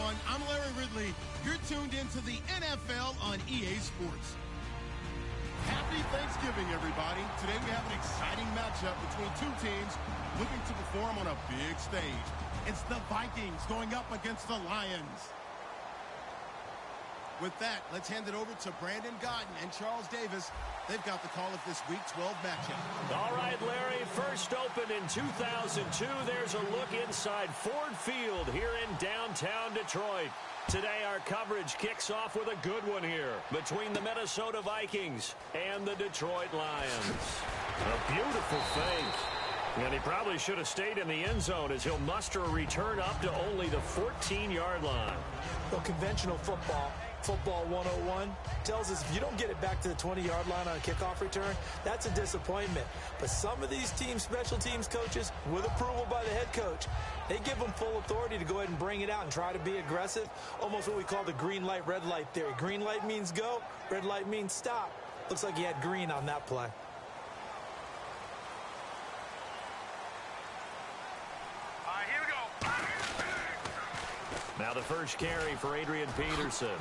everyone. I'm Larry Ridley. You're tuned into the NFL on EA Sports. Happy Thanksgiving, everybody. Today we have an exciting matchup between two teams looking to perform on a big stage. It's the Vikings going up against the Lions. With that, let's hand it over to Brandon Godden and Charles Davis. They've got the call of this Week 12 matchup. All right, Larry, first opened in 2002. There's a look inside Ford Field here in downtown Detroit. Today, our coverage kicks off with a good one here between the Minnesota Vikings and the Detroit Lions. A beautiful fake. And he probably should have stayed in the end zone as he'll muster a return up to only the 14-yard line. Well, conventional football 101, tells us if you don't get it back to the 20-yard line on a kickoff return, that's a disappointment. But some of these teams, special teams coaches, with approval by the head coach, they give them full authority to go ahead and bring it out and try to be aggressive, almost what we call the green light, red light theory. Green light means go, red light means stop. Looks like he had green on that play. Now the first carry for Adrian Peterson.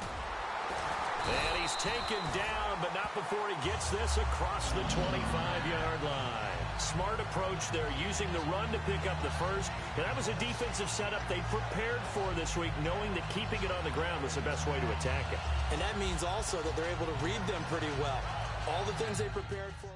And he's taken down, but not before he gets this across the 25-yard line. Smart approach there, using the run to pick up the first. And that was a defensive setup they prepared for this week, knowing that keeping it on the ground was the best way to attack it. And that means also that they're able to read them pretty well. All the things they prepared for.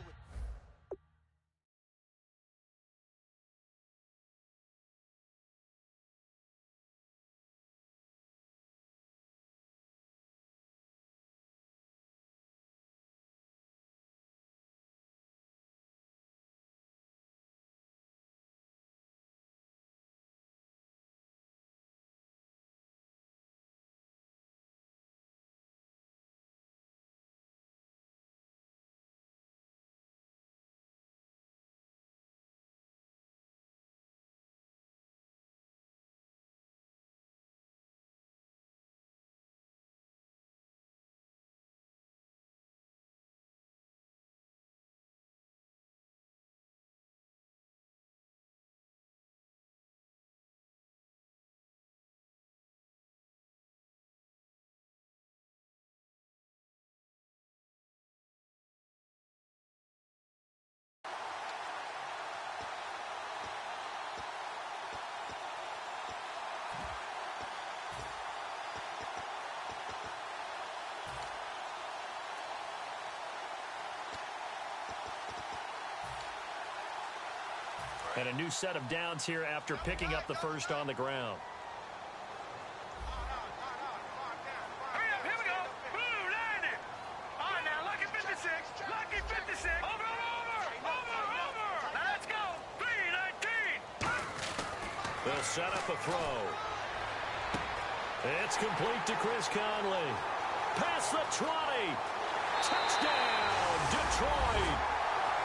And a new set of downs here after picking up the first on the ground. Hurry up, here we go. Boom, landed. All right, now, lucky 56. Lucky 56. Over. Now let's go. 3-19. They'll set up a throw. It's complete to Chris Conley. Past the 20. Touchdown, Detroit.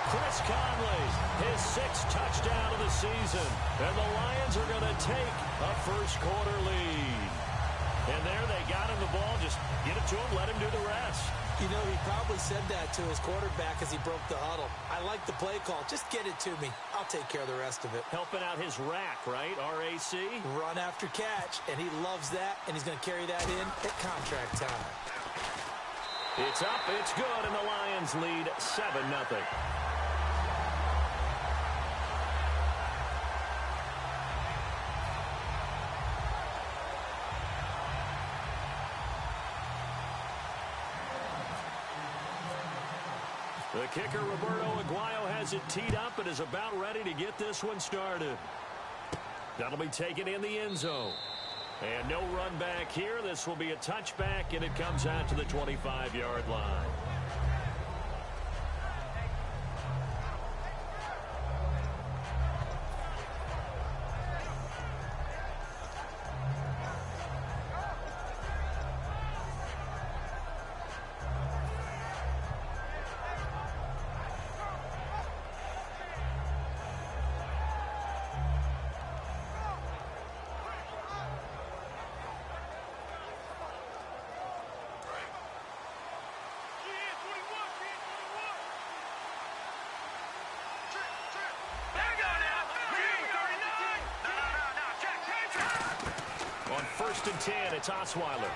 Chris Conley, his 6th touchdown of the season. And the Lions are going to take a first-quarter lead. And there they got him the ball. Just get it to him, let him do the rest. You know, he probably said that to his quarterback as he broke the huddle. I like the play call. Just get it to me. I'll take care of the rest of it. Helping out his rack, right? R-A-C? Run after catch, and he loves that, and he's going to carry that in at contract time. It's up, it's good, and the Lions lead 7-0. The kicker, Roberto Aguayo, has it teed up and is about ready to get this one started. That'll be taken in the end zone. And no run back here. This will be a touchback, and it comes out to the 25-yard line. 1st and 10. It's Osweiler.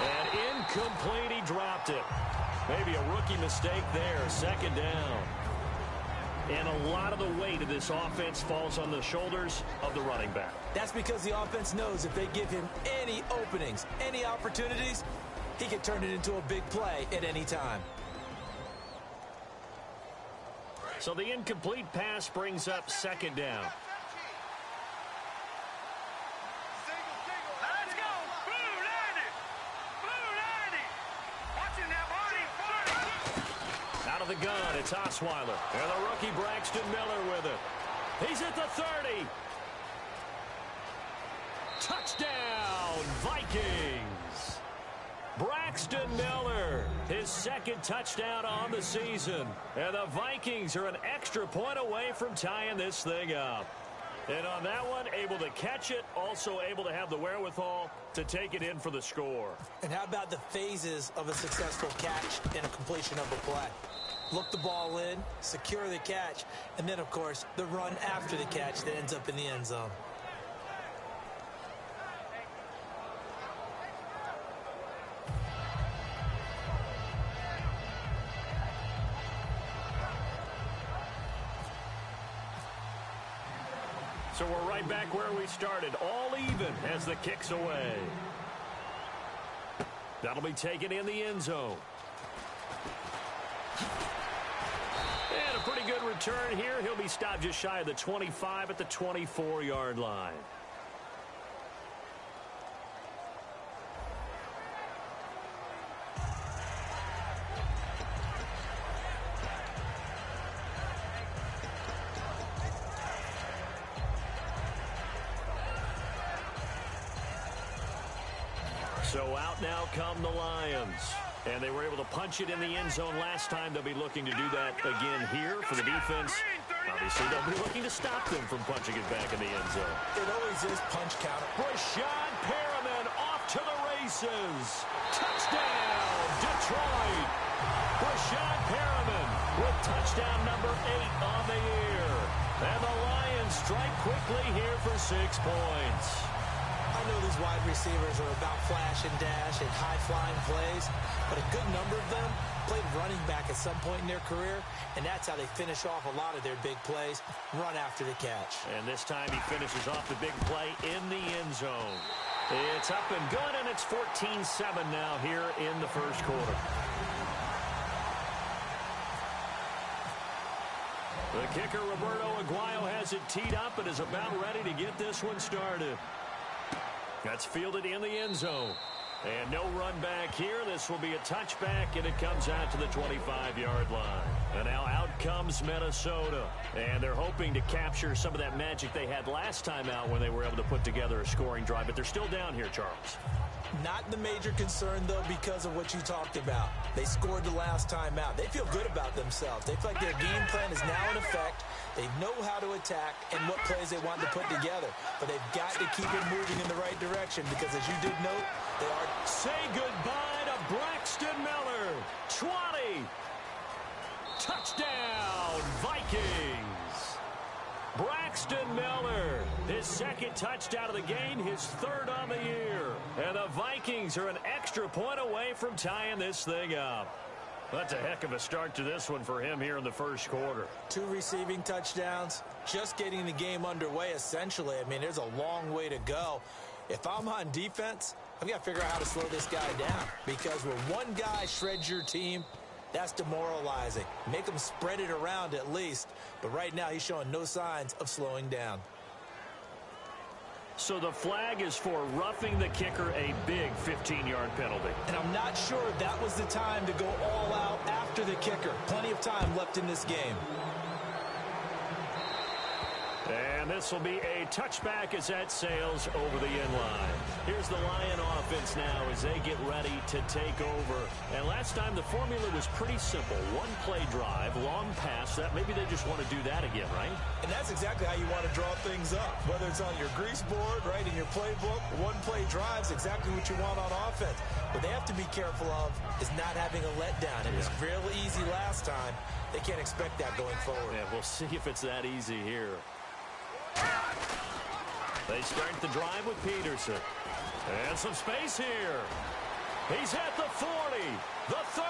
And incomplete. He dropped it. Maybe a rookie mistake there. 2nd down. And a lot of the weight of this offense falls on the shoulders of the running back. That's because the offense knows if they give him any openings, any opportunities, he can turn it into a big play at any time. So the incomplete pass brings up 2nd down. Let's go. Blue 90. Blue 90. Watching that body. Out of the gun, it's Osweiler. And the rookie Braxton Miller with it. He's at the 30. Touchdown, Vikings. Braxton Miller, his 2nd touchdown on the season. And the Vikings are an extra point away from tying this thing up. And on that one, able to catch it, also able to have the wherewithal to take it in for the score. And how about the phases of a successful catch and a completion of a play? Look the ball in, secure the catch, and then, of course, the run after the catch that ends up in the end zone. So we're right back where we started, all even as the kick's away. That'll be taken in the end zone. And a pretty good return here. He'll be stopped just shy of the 25 at the 24-yard line. So out now come the Lions. And they were able to punch it in the end zone last time. They'll be looking to do that again here for the defense. Obviously, they'll be looking to stop them from punching it back in the end zone. It always is punch counter. Rashad Perriman off to the races. Touchdown, Detroit. Rashad Perriman with touchdown number 8 on the year. And the Lions strike quickly here for 6 points. I know these wide receivers are about flash and dash and high-flying plays, but a good number of them played running back at some point in their career, and that's how they finish off a lot of their big plays, run after the catch. And this time he finishes off the big play in the end zone. It's up and good, and it's 14-7 now here in the first quarter. The kicker, Roberto Aguayo, has it teed up and is about ready to get this one started. That's fielded in the end zone. And no run back here. This will be a touchback, and it comes out to the 25-yard line. And now out comes Minnesota. And they're hoping to capture some of that magic they had last time out when they were able to put together a scoring drive. But they're still down here, Charles. Not the major concern, though, because of what you talked about. They scored the last time out. They feel good about themselves. They feel like their game plan is now in effect. They know how to attack and what plays they want to put together. But they've got to keep it moving in the right direction because, as you did note, they are... Say goodbye to Braxton Miller. 20. Touchdown, Vikings. Braxton Miller, his 2nd touchdown of the game, his 3rd on the year. And the Vikings are an extra point away from tying this thing up. That's a heck of a start to this one for him here in the first quarter. 2 receiving touchdowns, just getting the game underway, essentially. I mean, there's a long way to go. If I'm on defense, I've got to figure out how to slow this guy down. Because when one guy shreds your team, that's demoralizing. Make him spread it around at least. But right now, he's showing no signs of slowing down. So the flag is for roughing the kicker, a big 15-yard penalty. And I'm not sure that was the time to go all out after the kicker. Plenty of time left in this game. And this will be a touchback as that sails over the end line. Here's the Lion offense now as they get ready to take over. And last time the formula was pretty simple. One-play drive, long pass. That maybe they just want to do that again, right? And that's exactly how you want to draw things up. Whether it's on your grease board, right, in your playbook, one-play drive is exactly what you want on offense. What they have to be careful of is not having a letdown. It was real easy last time. They can't expect that going forward. Yeah, we'll see if it's that easy here. They start the drive with Peterson. And some space here. He's at the 40, the 30.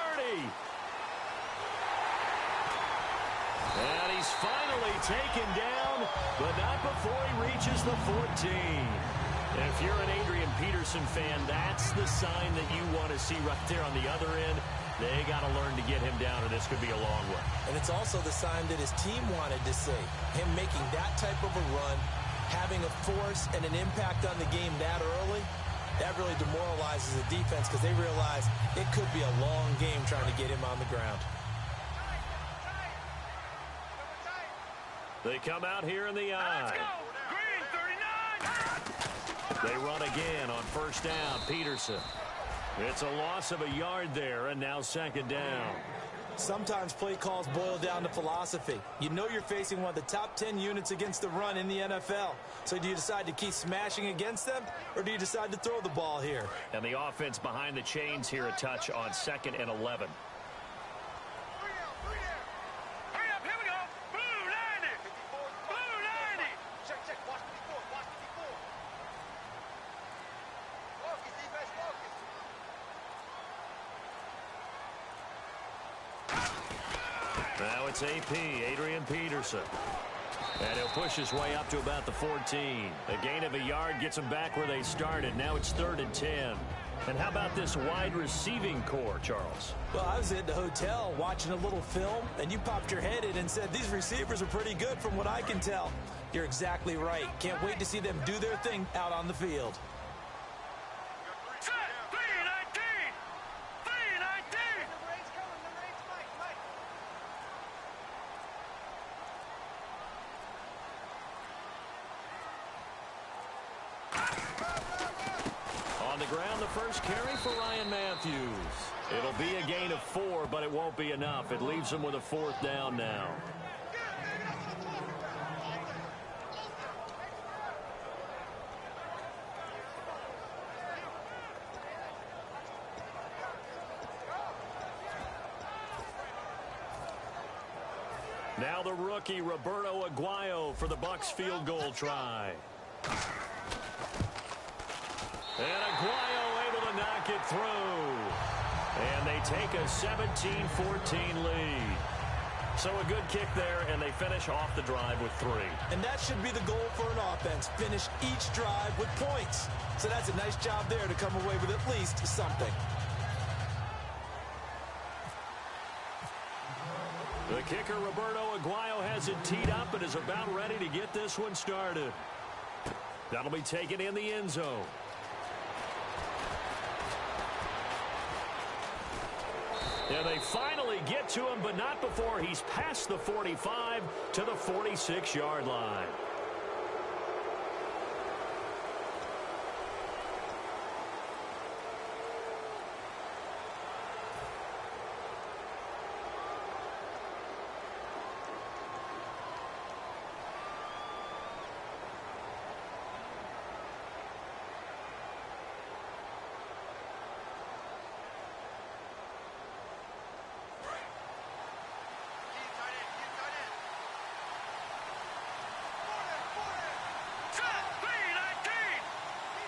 And he's finally taken down, but not before he reaches the 14. If you're an Adrian Peterson fan, that's the sign that you want to see right there on the other end. They got to learn to get him down, or this could be a long one. And it's also the sign that his team wanted to see. Him making that type of a run, having a force and an impact on the game that early, that really demoralizes the defense because they realize it could be a long game trying to get him on the ground. They come out here in the eye. Let's go. Green, 39. They run again on first down. Peterson. It's a loss of a yard there, and now second down. Sometimes play calls boil down to philosophy. You know you're facing one of the top 10 units against the run in the NFL. So do you decide to keep smashing against them, or do you decide to throw the ball here? And the offense behind the chains here a touch on 2nd and 11. Hurry up, here we go. Blue 90. Blue 90. Check. Watch 54. Focus, defense, focus. Now it's AP, Adrian Peterson. And he'll push his way up to about the 14. A gain of a yard gets him back where they started. Now it's 3rd and 10. And how about this wide receiving core, Charles? Well, I was at the hotel watching a little film, and you popped your head in and said, these receivers are pretty good from what I can tell. You're exactly right. Can't wait to see them do their thing out on the field. Set. 319. 319. Number 8's coming. Number 8's Mike. On the ground, the first carry for Ryan Matthews. It'll be a gain of 4, but it won't be enough. It leaves him with a 4th down now. Now the rookie, Roberto Aguayo, for the Bucs field goal try. And Aguayo able to knock it through. And they take a 17-14 lead. So a good kick there, and they finish off the drive with 3. And that should be the goal for an offense. Finish each drive with points. So that's a nice job there to come away with at least something. The kicker, Roberto Aguayo, has it teed up and is about ready to get this one started. That'll be taken in the end zone. And they finally get to him, but not before he's past the 45 to the 46-yard line.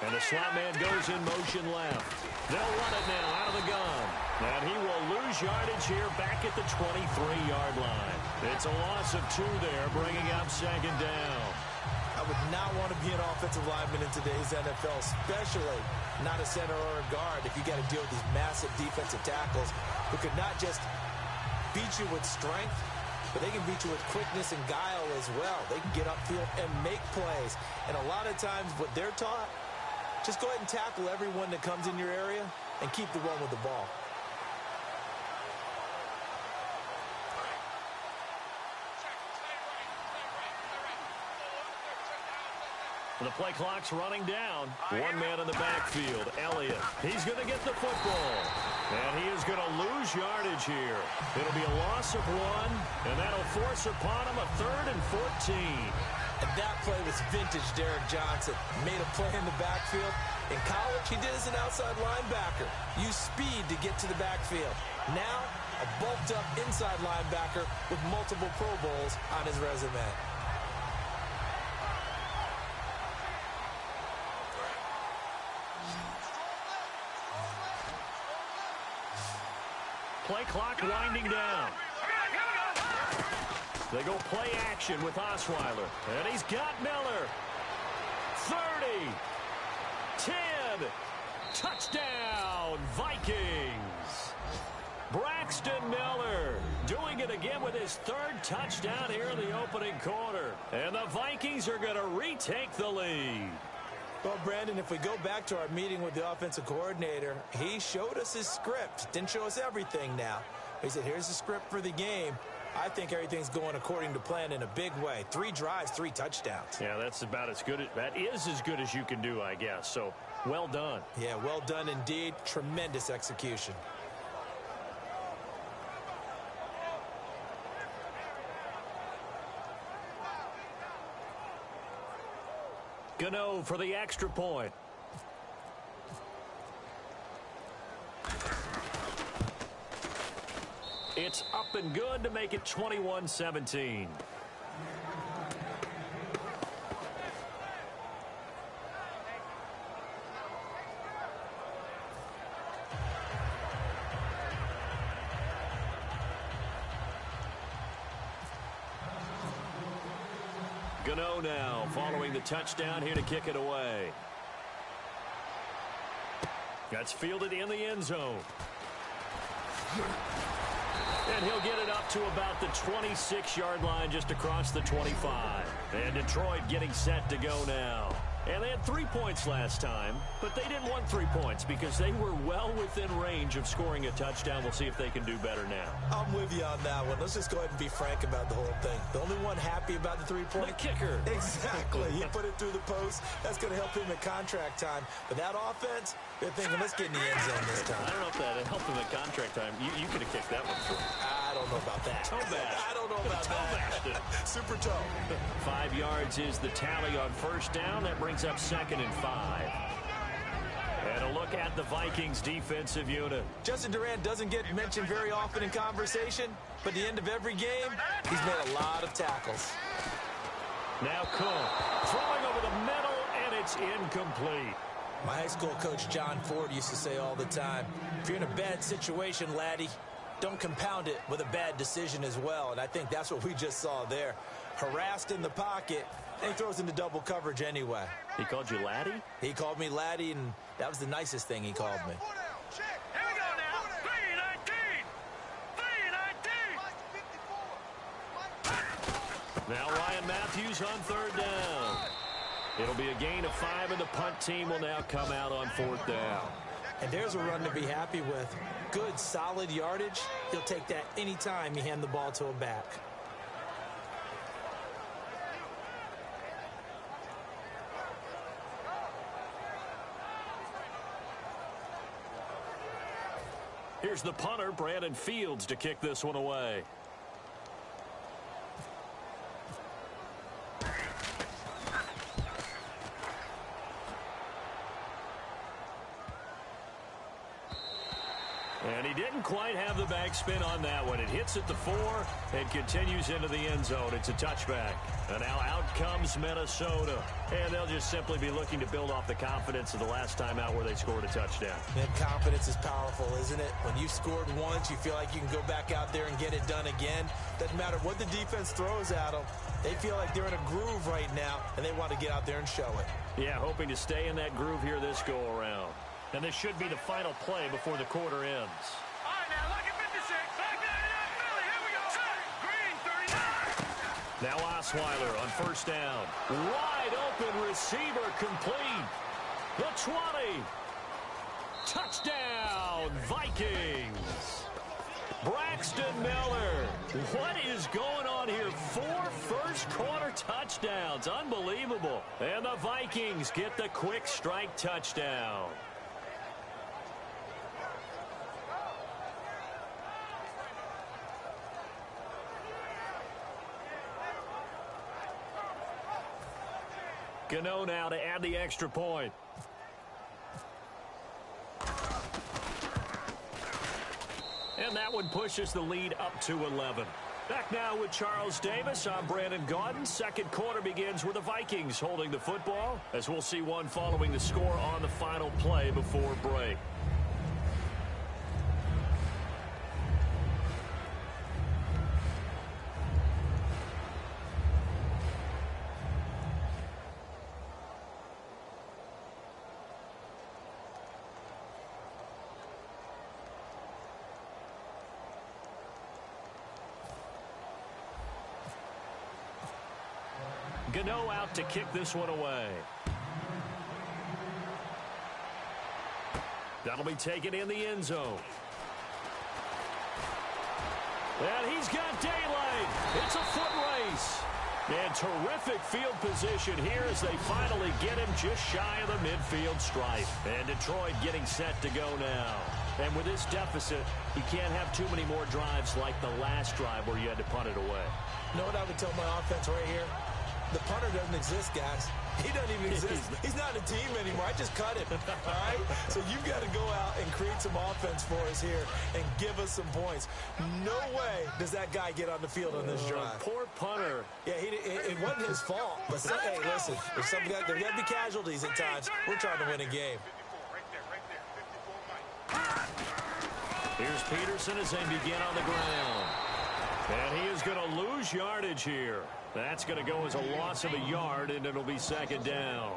And the slot man goes in motion left. They'll run it now out of the gun. And he will lose yardage here back at the 23-yard line. It's a loss of 2 there, bringing up second down. I would not want to be an offensive lineman in today's NFL, especially not a center or a guard if you got to deal with these massive defensive tackles who could not just beat you with strength, but they can beat you with quickness and guile as well. They can get upfield and make plays. And a lot of times what they're taught, just go ahead and tackle everyone that comes in your area and keep the run with the ball. The play clock's running down. One man in the backfield, Elliott. He's going to get the football. And he is going to lose yardage here. It'll be a loss of 1, and that'll force upon him a 3rd and 14. And that play was vintage Derek Johnson. Made a play in the backfield. In college, he did as an outside linebacker. Used speed to get to the backfield. Now, a bulked-up inside linebacker with multiple Pro Bowls on his resume. Play clock winding down. They go play action with Osweiler. And he's got Miller. 30. 10. Touchdown, Vikings. Braxton Miller doing it again with his third touchdown here in the opening quarter. And the Vikings are going to retake the lead. Well, Brandon, if we go back to our meeting with the offensive coordinator, he showed us his script. Didn't show us everything now. He said, here's the script for the game. I think everything's going according to plan in a big way. 3 drives, 3 touchdowns. Yeah, that's about as good. That is as good as you can do, I guess. So, well done. Yeah, well done indeed. Tremendous execution. Gano for the extra point. It's up and good to make it 21-17. Gano now following the touchdown here to kick it away. That's fielded in the end zone. And he'll get it up to about the 26-yard line just across the 25. And Detroit getting set to go now. And they had 3 points last time, but they didn't want 3 points because they were well within range of scoring a touchdown. We'll see if they can do better now. I'm with you on that one. Let's just go ahead and be frank about the whole thing. The only one happy about the 3-point. The kicker. Exactly. He put it through the post. That's going to help him at contract time. But that offense, they're thinking, let's get in the end zone this time. I don't know if that helped him at contract time. You could have kicked that one through. I don't know about that. Toe bash. I don't know about that. Super toe. 5 yards is the tally on first down. That brings up 2nd and 5. And a look at the Vikings defensive unit. Justin Durant doesn't get mentioned very often in conversation, but at the end of every game, he's made a lot of tackles. Now Cook throwing over the middle, and it's incomplete. My high school coach, John Ford, used to say all the time, if you're in a bad situation, laddie, don't compound it with a bad decision as well. And I think that's what we just saw there. Harassed in the pocket, and he throws into double coverage anyway. He called you laddie? He called me laddie, and that was the nicest thing he called me. Here we go now. 3-19. Now Ryan Matthews on 3rd down. It'll be a gain of 5, and the punt team will now come out on 4th down. And there's a run to be happy with. Good, solid yardage. He'll take that anytime you hand the ball to a back. Here's the punter, Brandon Fields, to kick this one away. And he didn't quite have the backspin on that one. It hits at the 4 and continues into the end zone. It's a touchback. And now out comes Minnesota. And they'll just simply be looking to build off the confidence of the last time out where they scored a touchdown. Man, confidence is powerful, isn't it? When you scored once, you feel like you can go back out there and get it done again. Doesn't matter what the defense throws at them. They feel like they're in a groove right now, and they want to get out there and show it. Yeah, hoping to stay in that groove here this go-around. And this should be the final play before the quarter ends. All right, now, lucky 56. Back there, Philly. Here we go. Green, 39. Now Osweiler on 1st down. Wide open receiver complete. The 20. Touchdown, Vikings. Braxton Miller. What is going on here? 4 first-quarter touchdowns. Unbelievable. And the Vikings get the quick strike touchdown. Gano now to add the extra point. And that one pushes the lead up to 11. Back now with Charles Davis. I'm Brandon Gaudin. 2nd quarter begins with the Vikings holding the football, as we'll see one following the score on the final play before break. Gano out to kick this one away. That'll be taken in the end zone. And he's got daylight. It's a foot race. And terrific field position here as they finally get him just shy of the midfield stripe. And Detroit getting set to go now. And with this deficit, you can't have too many more drives like the last drive where you had to punt it away. You know what I would tell my offense right here? The punter doesn't exist, guys. He doesn't even exist. He's not a team anymore. I just cut him, all right? So you've got to go out and create some offense for us here and give us some points. No way does that guy get on the field on this drive. Poor punter. Yeah, it wasn't his fault. But, hey, listen, there's there got to be casualties at times. We're trying to win a game. Here's Peterson as they begin on the ground. And he is going to lose yardage here. That's going to go as a loss of a yard, and it'll be second down.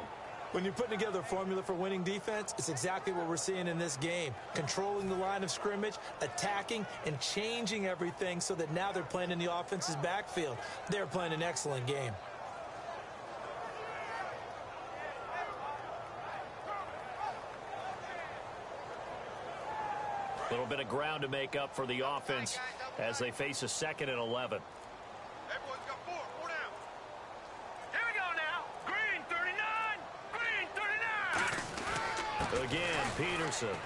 When you're putting together a formula for winning defense, it's exactly what we're seeing in this game. Controlling the line of scrimmage, attacking, and changing everything so that now they're playing in the offense's backfield. They're playing an excellent game. A little bit of ground to make up for the offense as they face a 2nd and 11. Everyone's got four down. Here we go now. Green 39. Green 39. Again, Peterson.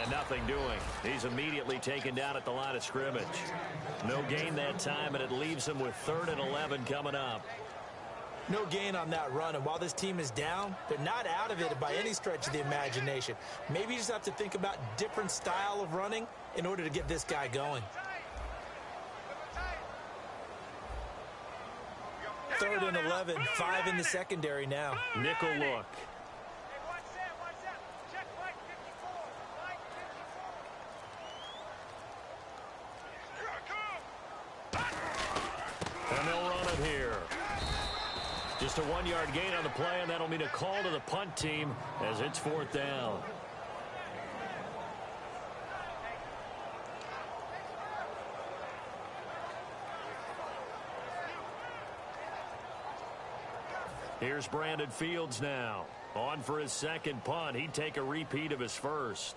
And nothing doing. He's immediately taken down at the line of scrimmage. No gain that time, and it leaves him with 3rd and 11 coming up. No gain on that run, and while this team is down, they're not out of it by any stretch of the imagination. Maybe you just have to think about different style of running in order to get this guy going. 3rd and 11, 5 in the secondary now. Nickel look. Hey, watch that, watch that. Check Mike 54. Mike 54. And they'll run it here. Just a 1-yard gain on the play, and that'll mean a call to the punt team as it's 4th down. Here's Brandon Fields now. On for his 2nd punt. He'd take a repeat of his first.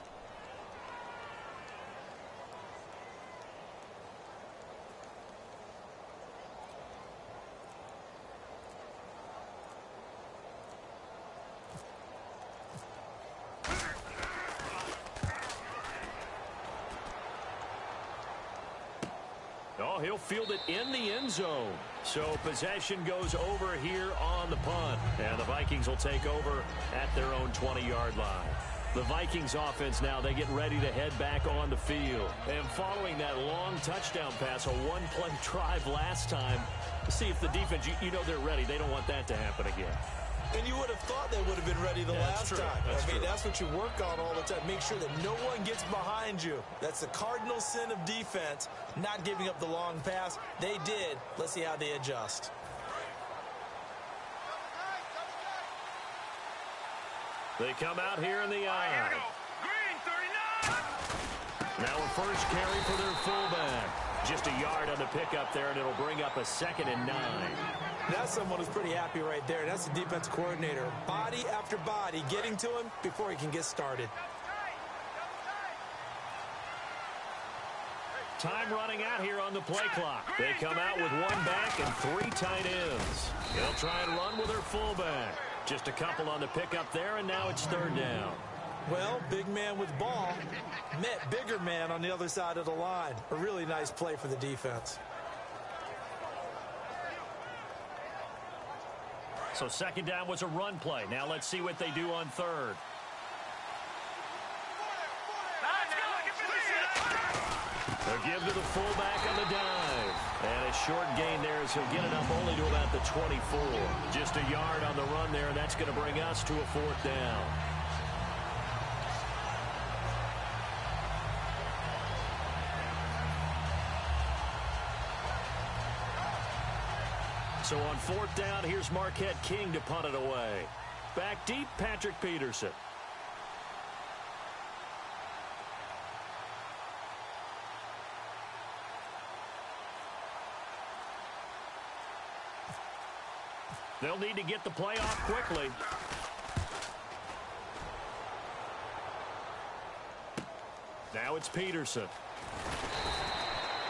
Oh, he'll field it in the end zone. So possession goes over here on the punt. And the Vikings will take over at their own 20-yard line. The Vikings offense now, they get ready to head back on the field. And following that long touchdown pass, a 1-play drive last time, see if the defense, you know they're ready. They don't want that to happen again. And you would have thought they would have been ready the last time. I mean, that's what you work on all the time. Make sure that no one gets behind you. That's the cardinal sin of defense, not giving up the long pass. They did. Let's see how they adjust. They come out here in the eye. Green 39. Now a first carry for their fullback. Just a yard on the pickup there, and it'll bring up a 2nd and 9. That's someone who's pretty happy right there. That's the defense coordinator. Body after body getting to him before he can get started. Time running out here on the play clock. They come out with 1 back and 3 tight ends. They'll try and run with their fullback. Just a couple on the pickup there, and now it's 3rd down. Well, big man with ball met bigger man on the other side of the line. A really nice play for the defense. So 2nd down was a run play. Now let's see what they do on 3rd. They'll give to the fullback on the dive. And a short gain there as he'll get it up only to about the 24. Just a yard on the run there, and that's going to bring us to a 4th down. So on 4th down, here's Marquette King to punt it away. Back deep, Patrick Peterson. They'll need to get the play off quickly. Now it's Peterson.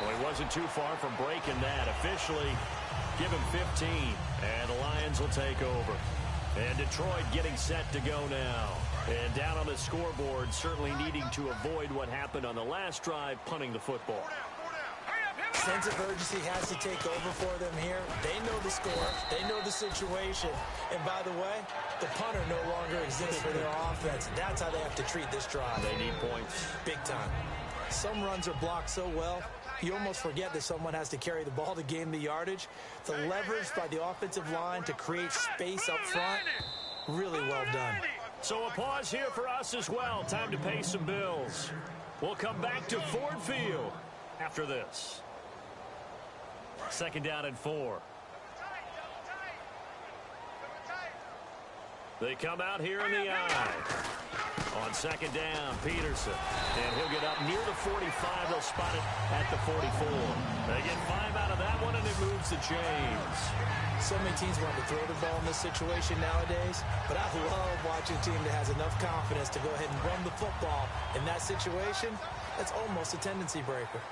Well, he wasn't too far from breaking that. Officially, give him 15, and the Lions will take over. And Detroit getting set to go now. And down on the scoreboard, certainly needing to avoid what happened on the last drive, punting the football. Sense of urgency has to take over for them here. They know the score. They know the situation. And by the way, the punter no longer exists for their offense. That's how they have to treat this drive. They need points. Big time. Some runs are blocked so well, you almost forget that someone has to carry the ball to gain the yardage. The leverage by the offensive line to create space up front, really well done. So a pause here for us as well. Time to pay some bills. We'll come back to Ford Field after this. 2nd down and 4. They come out here in the eye. On 2nd down, Peterson. And he'll get up near the 45. They'll spot it at the 44. They get 5 out of that one, and it moves the chains. So many teams want to throw the ball in this situation nowadays, but I love watching a team that has enough confidence to go ahead and run the football. In that situation, that's almost a tendency breaker.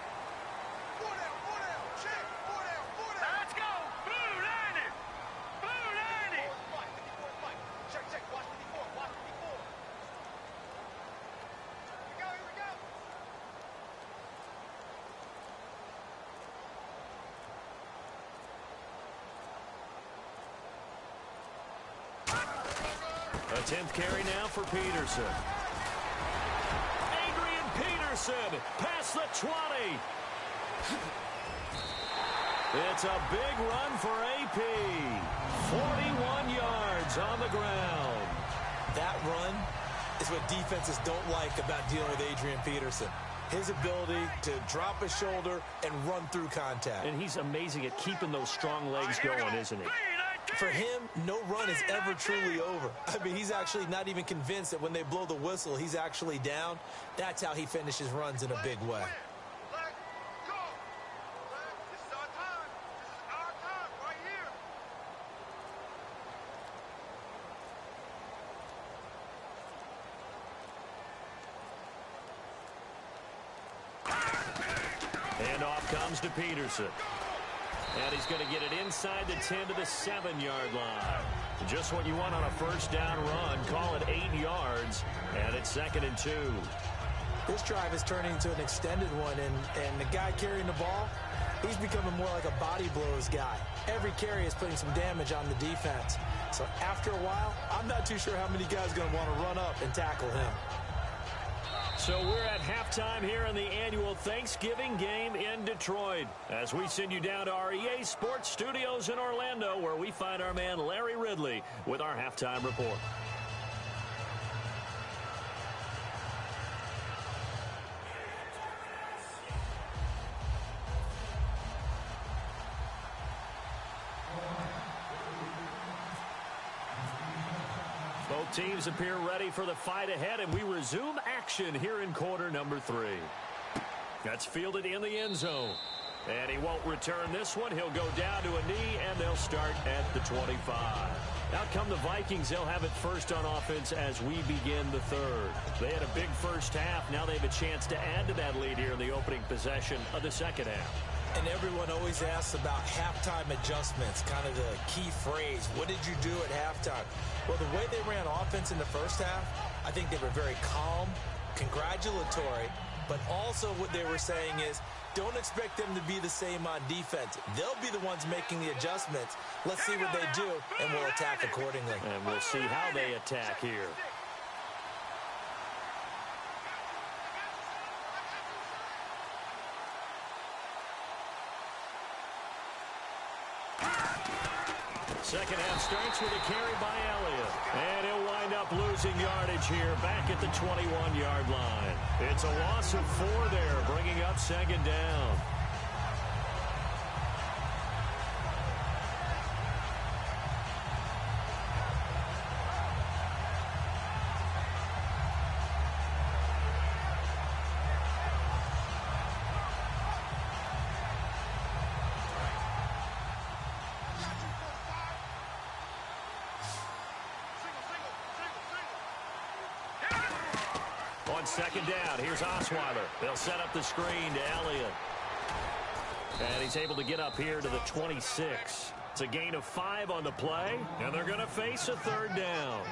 A 10th carry now for Peterson. Adrian Peterson past the 20. It's a big run for AP. 41 yards on the ground. That run is what defenses don't like about dealing with Adrian Peterson. His ability to drop a shoulder and run through contact. And he's amazing at keeping those strong legs going, isn't he? For him, no run is ever truly over. I mean, he's actually not even convinced that when they blow the whistle, he's actually down. That's how he finishes runs in a big way. This is our time. This is our time right here. And off comes to Peterson. And he's going to get it inside the 10 to the 7-yard line. Just what you want on a first down run. Call it 8 yards. And it's 2nd and 2. This drive is turning into an extended one. And the guy carrying the ball, he's becoming more like a body blows guy. Every carry is putting some damage on the defense. So after a while, I'm not too sure how many guys are going to want to run up and tackle him. So we're at halftime here in the annual Thanksgiving game in Detroit, as we send you down to our EA Sports Studios in Orlando, where we find our man Larry Ridley with our halftime report. Both teams appear ready for the fight ahead, and we resume action here in quarter number 3. That's fielded in the end zone. And he won't return this one. He'll go down to a knee, and they'll start at the 25. Out come the Vikings. They'll have it first on offense as we begin the third. They had a big first half. Now they have a chance to add to that lead here in the opening possession of the second half. And everyone always asks about halftime adjustments, kind of the key phrase. What did you do at halftime? Well, the way they ran offense in the first half, I think they were very calm, congratulatory, but also what they were saying is, don't expect them to be the same on defense. They'll be the ones making the adjustments. Let's see what they do, and we'll attack accordingly. And we'll see how they attack here. Second half starts with a carry by Elliott. And he'll wind up losing yardage here back at the 21-yard line. It's a loss of 4 there, bringing up second down. On second down, here's Osweiler. They'll set up the screen to Elliott. And he's able to get up here to the 26. It's a gain of 5 on the play, and they're going to face a third down.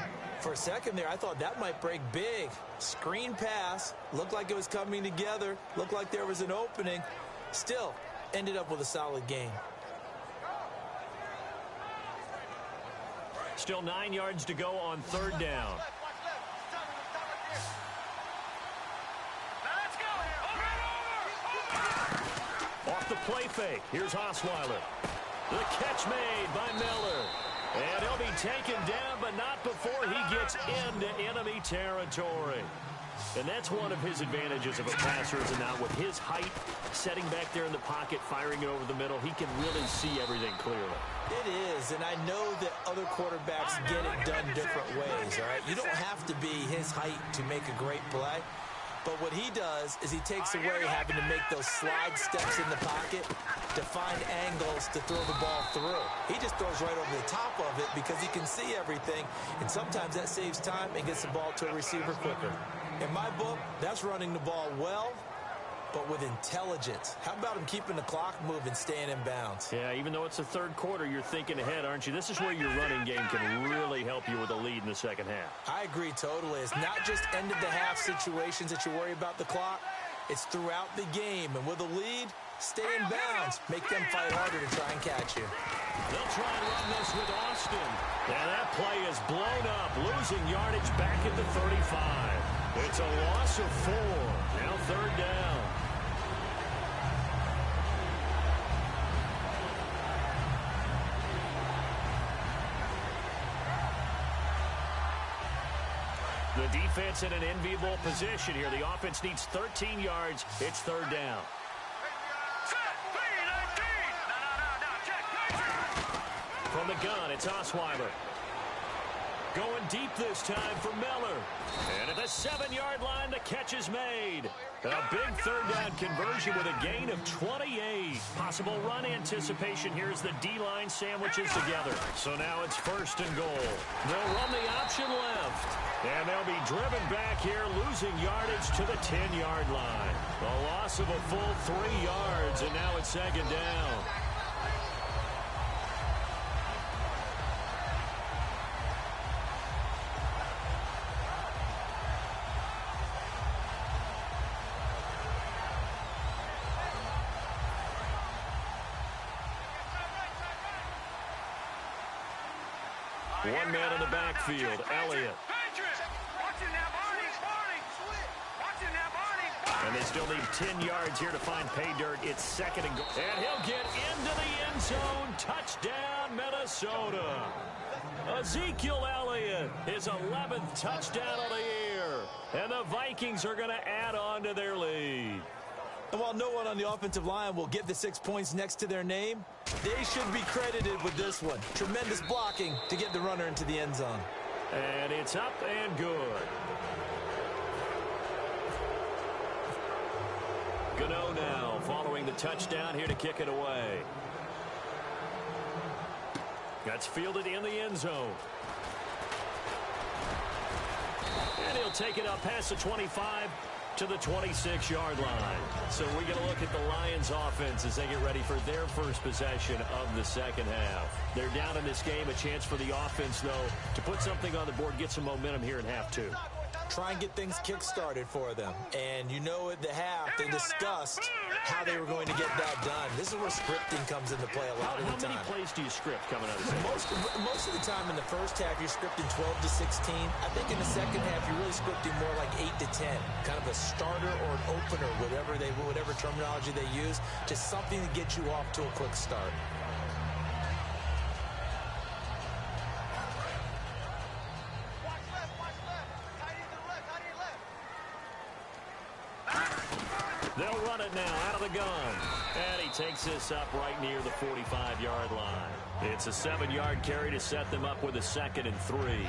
For a second there, I thought that might break big. Screen pass. Looked like it was coming together. Looked like there was an opening. Still, ended up with a solid gain. Still 9 yards to go on third down. Off the play fake. Here's Osweiler. The catch made by Miller. And he'll be taken down, but not before he gets into enemy territory. And that's one of his advantages of a passer, is now with his height, setting back there in the pocket, firing it over the middle, he can really see everything clearly. It is, and I know that other quarterbacks get it done different ways, all right? You don't have to be his height to make a great play. But what he does is he takes away having to make those slide steps in the pocket to find angles to throw the ball through. He just throws right over the top of it because he can see everything, and sometimes that saves time and gets the ball to a receiver quicker. In my book, that's running the ball well, but with intelligence. How about him keeping the clock moving, staying in bounds? Yeah, even though it's the third quarter, you're thinking ahead, aren't you? This is where your running game can really help you with a lead in the second half. I agree totally. It's not just end-of-the-half situations that you worry about the clock. It's throughout the game. And with a lead, stay in bounds. Make them fight harder to try and catch you. They'll try and run this with Austin. And that play is blown up, losing yardage back at the 35. It's a loss of 4. Now third down. The defense in an enviable position here. The offense needs 13 yards. It's third down. From the gun, it's Osweiler. Going deep this time for Miller. And at the 7-yard line, the catch is made. A big third down conversion with a gain of 28. Possible run anticipation here as the D-line sandwiches together. So now it's first and goal. They'll run the option left. And they'll be driven back here, losing yardage to the 10-yard line. A loss of a full 3 yards, and now it's second down. One man in the backfield, Elliott. And they still need 10 yards here to find pay dirt. It's second and goal. And he'll get into the end zone. Touchdown, Minnesota. Ezekiel Elliott, his 11th touchdown of the year. And the Vikings are going to add on to their lead. And while no one on the offensive line will get the 6 points next to their name, they should be credited with this one. Tremendous blocking to get the runner into the end zone. And it's up and good. Gano now following the touchdown here to kick it away. That's fielded in the end zone. And he'll take it up past the 25 to the 26-yard line. So we're going to look at the Lions offense as they get ready for their first possession of the second half. They're down in this game. A chance for the offense, though, to put something on the board, get some momentum here in half 2. Try and get things kick-started for them. And you know at the half, they discussed how they were going to get that done. This is where scripting comes into play a lot of the time. How many plays do you script coming out of this? Most of the time in the first half, you're scripting 12 to 16. I think in the second half, you're really scripting more like 8 to 10. Kind of a starter or an opener, whatever terminology they use. Just something to get you off to a quick start. They'll run it now out of the gun. And he takes this up right near the 45-yard line. It's a 7-yard carry to set them up with a 2nd and 3.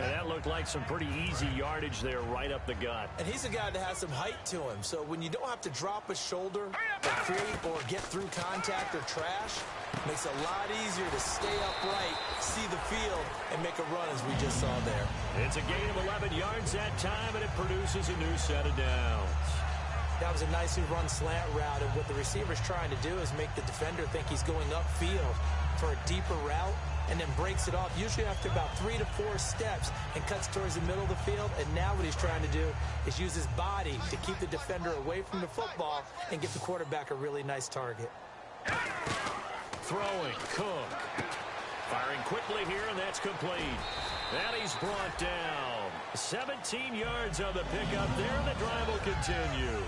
And that looked like some pretty easy yardage there right up the gut. And he's a guy that has some height to him. So when you don't have to drop a shoulder or create or get through contact or trash, it makes it a lot easier to stay upright, see the field, and make a run as we just saw there. It's a gain of 11 yards that time, and it produces a new set of downs. That was a nicely run slant route, and what the receiver's trying to do is make the defender think he's going upfield for a deeper route, and then breaks it off, usually after about 3 to 4 steps, and cuts towards the middle of the field. And now what he's trying to do is use his body to keep the defender away from the football and give the quarterback a really nice target. Throwing, Cook. Firing quickly here, and that's complete. And he's brought down. 17 yards on the pickup there, and the drive will continue.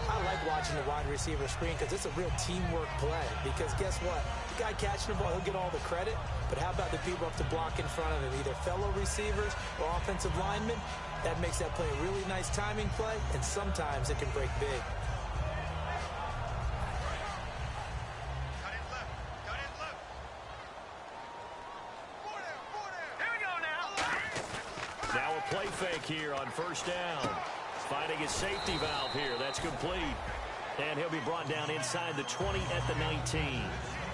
I like watching the wide receiver screen because it's a real teamwork play. Because guess what? The guy catching the ball, he'll get all the credit. But how about the people up to block in front of him, either fellow receivers or offensive linemen? That makes that play a really nice timing play, and sometimes it can break big. Now a play fake here on first down. Finding his safety valve here. That's complete. And he'll be brought down inside the 20 at the 19.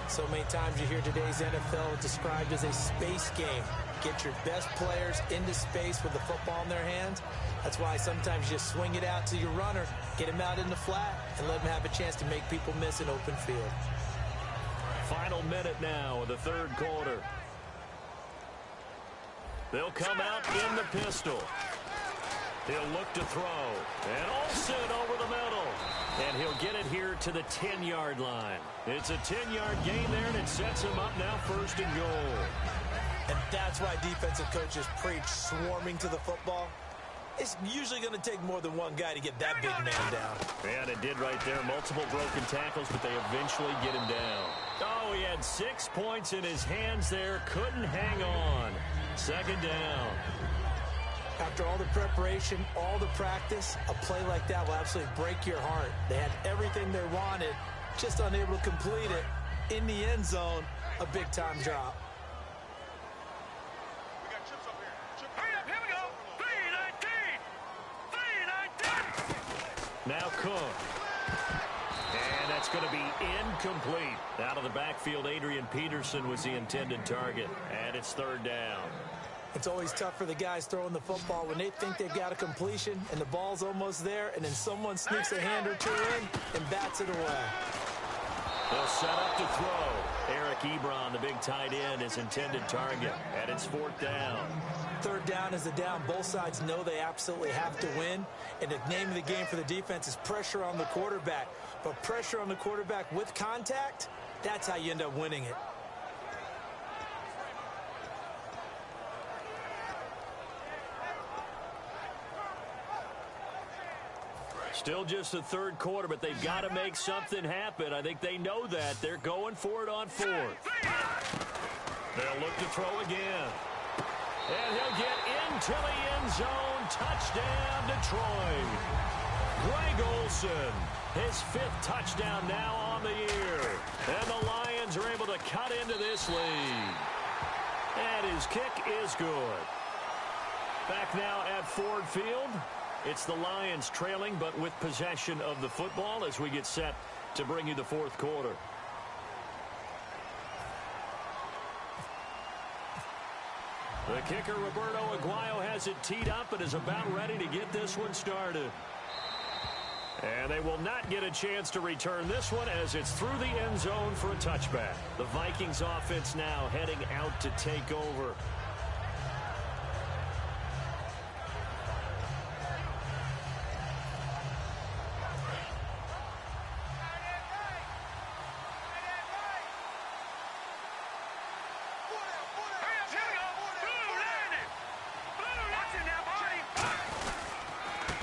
So many times you hear today's NFL described as a space game. Get your best players into space with the football in their hands. That's why sometimes you just swing it out to your runner, get him out in the flat, and let him have a chance to make people miss an open field. Final minute now of the third quarter. They'll come out in the pistol. He'll look to throw. And Olsen over the middle. And he'll get it here to the 10-yard line. It's a 10-yard gain there, and it sets him up now first and goal. And that's why defensive coaches preach swarming to the football. It's usually going to take more than one guy to get that big man down. And it did right there. Multiple broken tackles, but they eventually get him down. Oh, he had 6 points in his hands there. Couldn't hang on. Second down. After all the preparation, all the practice, a play like that will absolutely break your heart. They had everything they wanted, just unable to complete it. In the end zone, a big-time drop. We got chips up here. Hurry up, here we go. 3-19. Now Cook. And that's going to be incomplete. Out of the backfield, Adrian Peterson was the intended target. And it's third down. It's always tough for the guys throwing the football when they think they've got a completion and the ball's almost there, and then someone sneaks a hand or two in and bats it away. They'll set up to throw. Eric Ebron, the big tight end, is intended target. And it's fourth down. Third down is a down. Both sides know they absolutely have to win. And the name of the game for the defense is pressure on the quarterback. But pressure on the quarterback with contact, that's how you end up winning it. Still just the third quarter, but they've got to make something happen. I think they know that. They're going for it on fourth. They'll look to throw again. And he'll get into the end zone. Touchdown, Detroit. Greg Olsen, his 5th touchdown now on the year. And the Lions are able to cut into this lead. And his kick is good. Back now at Ford Field. It's the Lions trailing, but with possession of the football as we get set to bring you the fourth quarter. The kicker, Roberto Aguayo, has it teed up and is about ready to get this one started. And they will not get a chance to return this one as it's through the end zone for a touchback. The Vikings offense now heading out to take over.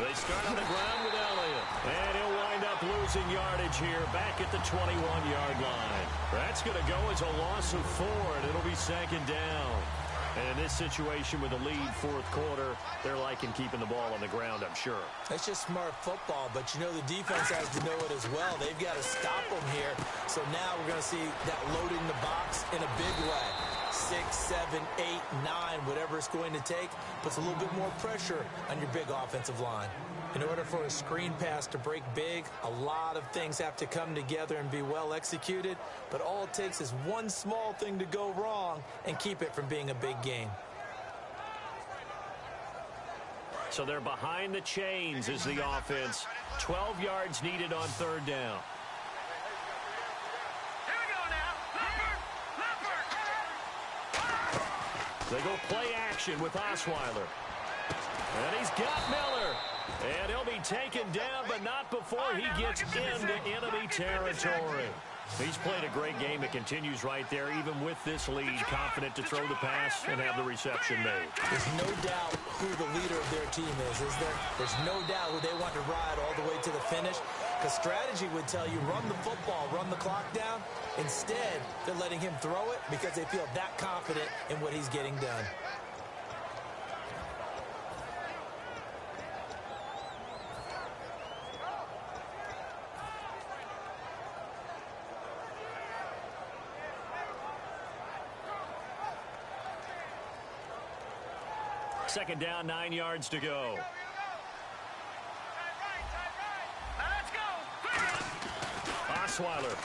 They start on the ground with Elliott. And he'll wind up losing yardage here back at the 21-yard line. That's going to go as a loss of 4, and it'll be second down. And in this situation with a lead fourth quarter, they're liking keeping the ball on the ground, I'm sure. That's just smart football, but you know the defense has to know it as well. They've got to stop them here. So now we're going to see that loading the box in a big way. 6, 7, 8, 9, whatever it's going to take, puts a little bit more pressure on your big offensive line. In order for a screen pass to break big, a lot of things have to come together and be well executed, but all it takes is one small thing to go wrong and keep it from being a big game. So they're behind the chains as the offense. 12 yards needed on third down. Here we go now. Leopard! They go play action with Osweiler. And he's got Miller. And he'll be taken down, but not before he gets into enemy territory. He's played a great game. It continues right there, even with this lead. Confident to throw the pass and have the reception made. There's no doubt who the leader of their team is there? There's no doubt who they want to ride all the way to the finish. Because strategy would tell you, run the football, run the clock down. Instead, they're letting him throw it because they feel that confident in what he's getting done. Second down, 9 yards to go. Let's go. Osweiler.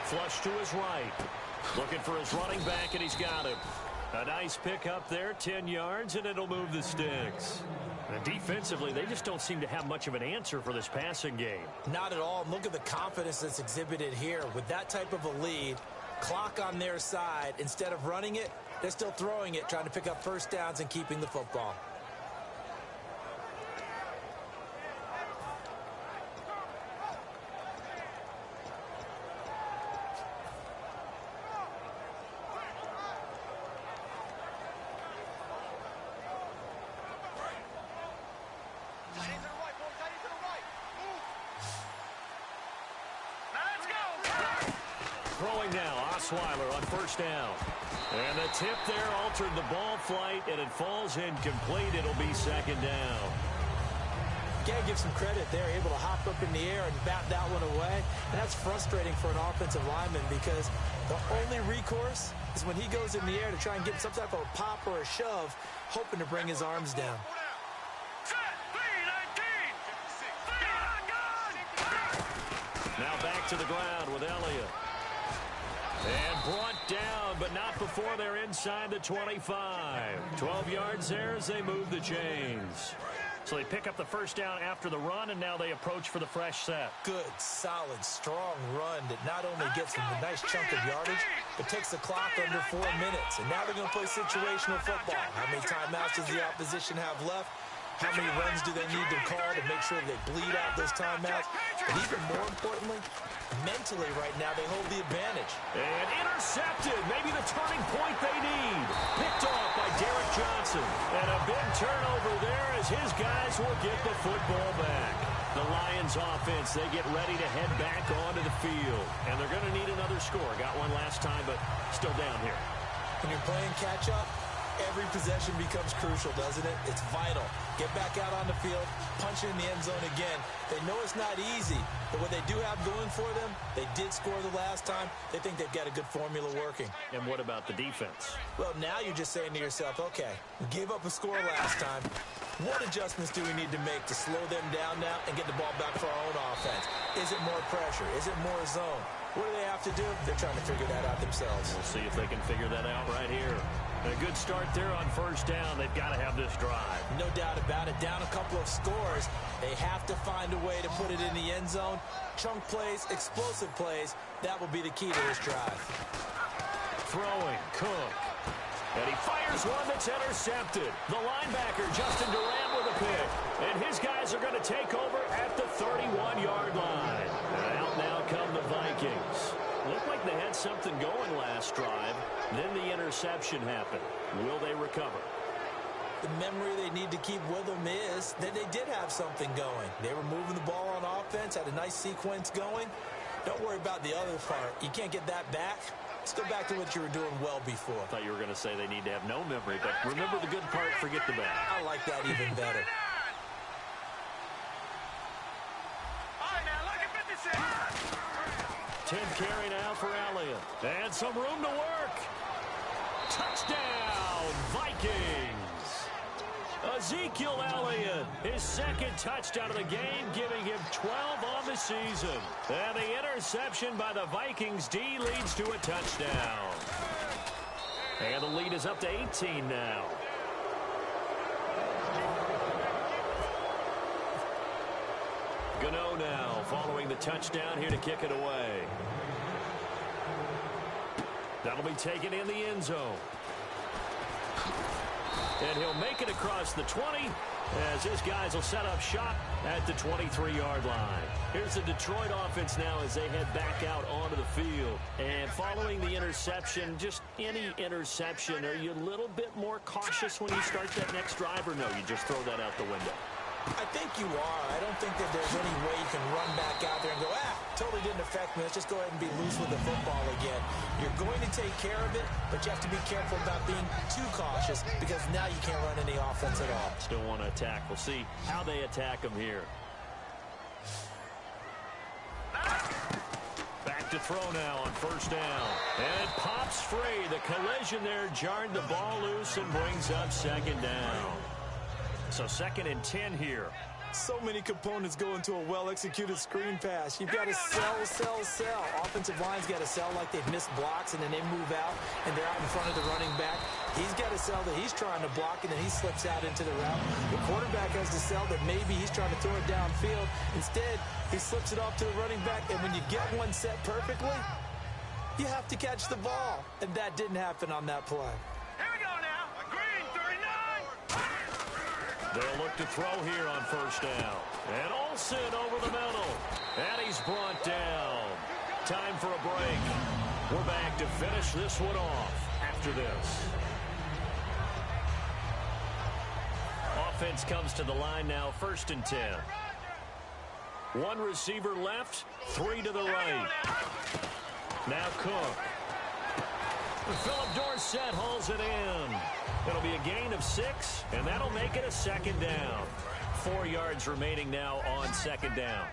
Flush to his right. Looking for his running back, and he's got him. A nice pick up there, 10 yards, and it'll move the sticks. And defensively, they just don't seem to have much of an answer for this passing game. Not at all. Look at the confidence that's exhibited here. With that type of a lead, clock on their side, instead of running it, they're still throwing it, trying to pick up first downs and keeping the football. Throwing now, Osweiler on first down. And the tip there altered the ball flight, and it falls incomplete. It'll be second down. Gotta give some credit. They're able to hop up in the air and bat that one away. And that's frustrating for an offensive lineman because the only recourse is when he goes in the air to try and get some type of a pop or a shove, hoping to bring his arms down. Now back to the ground with Elliott. And brought down, but not before they're inside the 25. 12 yards there as they move the chains. So they pick up the first down after the run, and now they approach for the fresh set. Good, solid, strong run that not only gets them a nice chunk of yardage, but takes the clock under 4 minutes. And now they're going to play situational football. How many timeouts does the opposition have left? How many runs do they need to call to make sure they bleed out those timeouts? But even more importantly, mentally right now, they hold the advantage. And intercepted. Maybe the turning point they need. Picked off by Derek Johnson. And a big turnover there as his guys will get the football back. The Lions offense, they get ready to head back onto the field. And they're going to need another score. Got one last time, but still down here. When you're playing catch-up, every possession becomes crucial, doesn't it? It's vital. Get back out on the field, punch it in the end zone again. They know it's not easy, but what they do have going for them, they did score the last time. They think they've got a good formula working. And what about the defense? Well, now you're just saying to yourself, okay, we gave up a score last time. What adjustments do we need to make to slow them down now and get the ball back for our own offense? Is it more pressure? Is it more zone? What do they have to do? They're trying to figure that out themselves. We'll see if they can figure that out right here. A good start there on first down. They've got to have this drive. No doubt about it. Down a couple of scores. They have to find a way to put it in the end zone. Chunk plays, explosive plays. That will be the key to this drive. Throwing, Cook. And he fires one that's intercepted. The linebacker, Justin Durant, with a pick. And his guys are going to take over at the 31-yard line. And out now come the Vikings. Looked like they had something going last drive. Then the interception happened. Will they recover? The memory they need to keep with them is that they did have something going. They were moving the ball on offense, had a nice sequence going. Don't worry about the other part. You can't get that back. Let's go back to what you were doing well before. I thought you were going to say they need to have no memory, but remember the good part, forget the bad. I like that even better. All right, now look at 56. 10th carry now for Elliott. And some room to work. Touchdown, Vikings. Ezekiel Elliott, his second touchdown of the game, giving him 12 on the season. And the interception by the Vikings D leads to a touchdown. And the lead is up to 18 now. Gano now following the touchdown here to kick it away. That'll be taken in the end zone. And he'll make it across the 20 as his guys will set up shop at the 23-yard line. Here's the Detroit offense now as they head back out onto the field. And following the interception, just any interception, are you a little bit more cautious when you start that next drive, or no, you just throw that out the window? I think you are. I don't think that there's any way you can run back out there and go, totally didn't affect me. Let's just go ahead and be loose with the football again. You're going to take care of it, but you have to be careful about being too cautious because now you can't run any offense at all. Still want to attack. We'll see how they attack him here. Back to throw now on first down. And it pops free. The collision there jarred the ball loose and brings up second down. So 2nd and 10 here. So many components go into a well-executed screen pass. You've got to sell. Offensive line's got to sell like they've missed blocks, and then they move out, and they're out in front of the running back. He's got to sell that he's trying to block, and then he slips out into the route. The quarterback has to sell that maybe he's trying to throw it downfield. Instead, he slips it off to the running back, and when you get one set perfectly, you have to catch the ball. And that didn't happen on that play. Here we go now. Green 39. They'll look to throw here on first down. And Olsen over the middle. And he's brought down. Time for a break. We're back to finish this one off after this. Offense comes to the line now, 1st and 10. One receiver left, 3 to the right. Now Cook. Philip Dorsett hauls it in. It'll be a gain of 6, and that'll make it a 2nd down. 4 yards remaining now on 2nd down.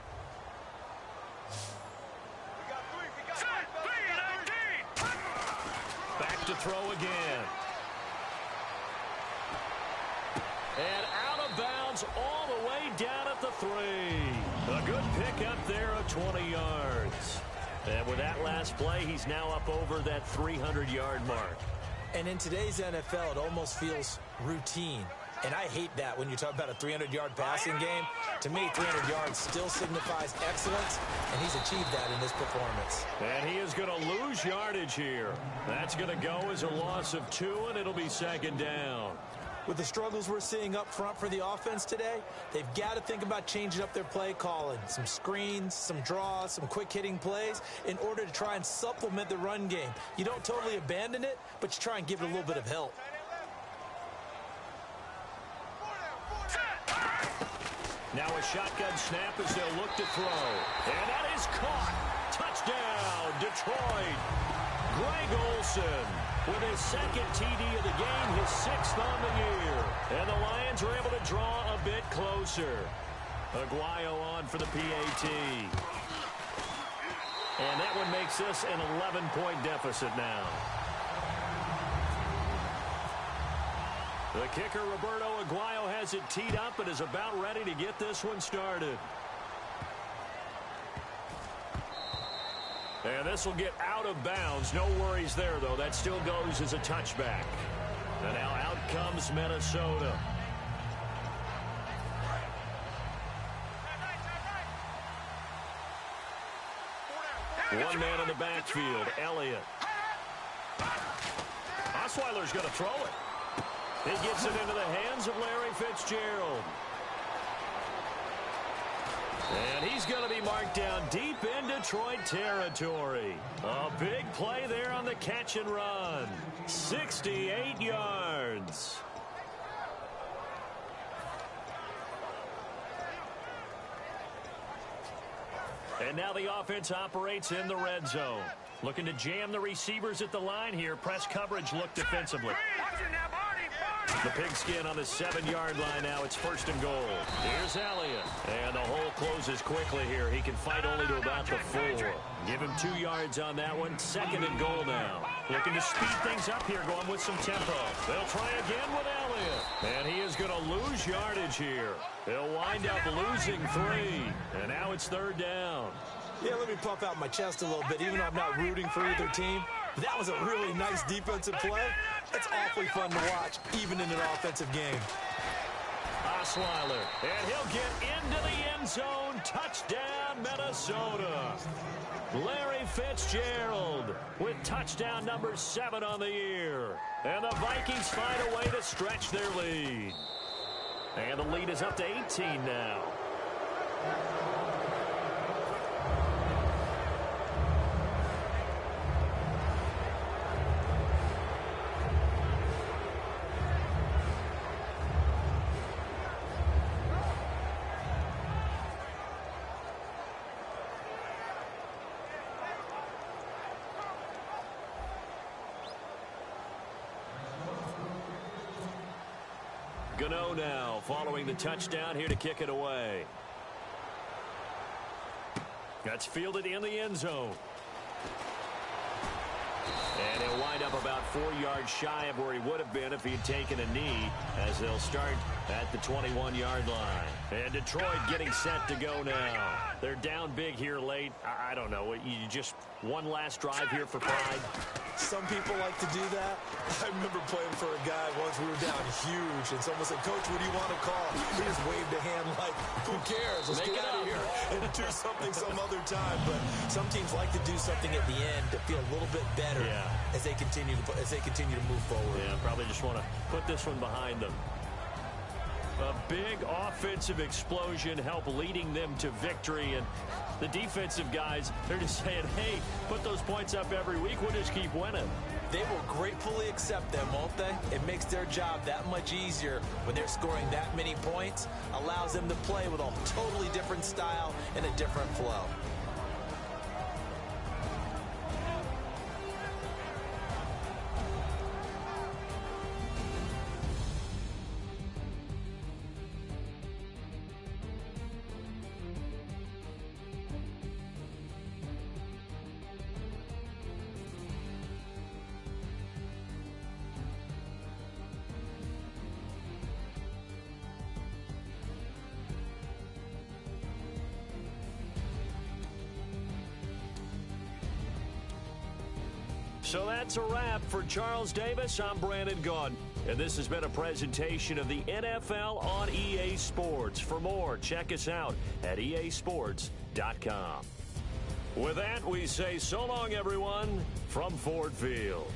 Back to throw again. And out of bounds all the way down at the 3. A good pickup there of 20 yards. And with that last play, he's now up over that 300-yard mark. And in today's NFL, it almost feels routine. And I hate that when you talk about a 300-yard passing game. To me, 300 yards still signifies excellence, and he's achieved that in this performance. And he is going to lose yardage here. That's going to go as a loss of 2, and it'll be 2nd down. With the struggles we're seeing up front for the offense today, they've got to think about changing up their play calling. Some screens, some draws, some quick-hitting plays in order to try and supplement the run game. You don't totally abandon it, but you try and give it a little bit of help. Now a shotgun snap as they'll look to throw. And that is caught. Touchdown, Detroit. Greg Olsen with his 2nd TD of the game, his 6th on the year. And the Lions are able to draw a bit closer. Aguayo on for the PAT. And that one makes this an 11-point deficit now. The kicker, Roberto Aguayo, has it teed up and is about ready to get this one started. And this will get out of bounds. No worries there, though. That still goes as a touchback. And now out comes Minnesota. One man in the backfield, Elliott. Osweiler's going to throw it. He gets it into the hands of Larry Fitzgerald. And he's going to be marked down deep in Detroit territory. A big play there on the catch and run. 68 yards. And now the offense operates in the red zone. Looking to jam the receivers at the line here. Press coverage look defensively. Watch it now, Barney. The pigskin on the 7-yard line now. It's 1st and goal. Here's Elliott. And the hole closes quickly here. He can fight only to about the 4. Give him 2 yards on that one. 2nd and goal now. Looking to speed things up here, going with some tempo. They'll try again with Elliott. And he is going to lose yardage here. He'll wind up losing 3. And now it's 3rd down. Yeah, let me puff out my chest a little bit, even though I'm not rooting for either team. But that was a really nice defensive play. It's awfully fun to watch, even in an offensive game. Osweiler, and he'll get into the end zone. Touchdown, Minnesota. Larry Fitzgerald with touchdown number 7 on the year. And the Vikings find a way to stretch their lead. And the lead is up to 18 now. Gano now following the touchdown here to kick it away. That's fielded in the end zone. And he'll wind up about 4 yards shy of where he would have been if he had taken a knee, as they'll start at the 21-yard line. And Detroit getting set to go now. They're down big here late. I don't know. You just one last drive here for pride. Some people like to do that. I remember playing for a guy once. We were down huge, and someone said, "Coach, what do you want to call?" He just waved a hand like, "Who cares? Let's get out of here and do something some other time." But some teams like to do something at the end to feel a little bit better as they continue to move forward. Yeah, probably just want to put this one behind them. A big offensive explosion help leading them to victory, and the defensive guys, they're just saying, hey, put those points up every week, we'll just keep winning. They will gratefully accept them, won't they? It makes their job that much easier when they're scoring that many points, allows them to play with a totally different style and a different flow. So that's a wrap for Charles Davis. I'm Brandon Gaudin, and this has been a presentation of the NFL on EA Sports. For more, check us out at easports.com. With that, we say so long, everyone, from Ford Field.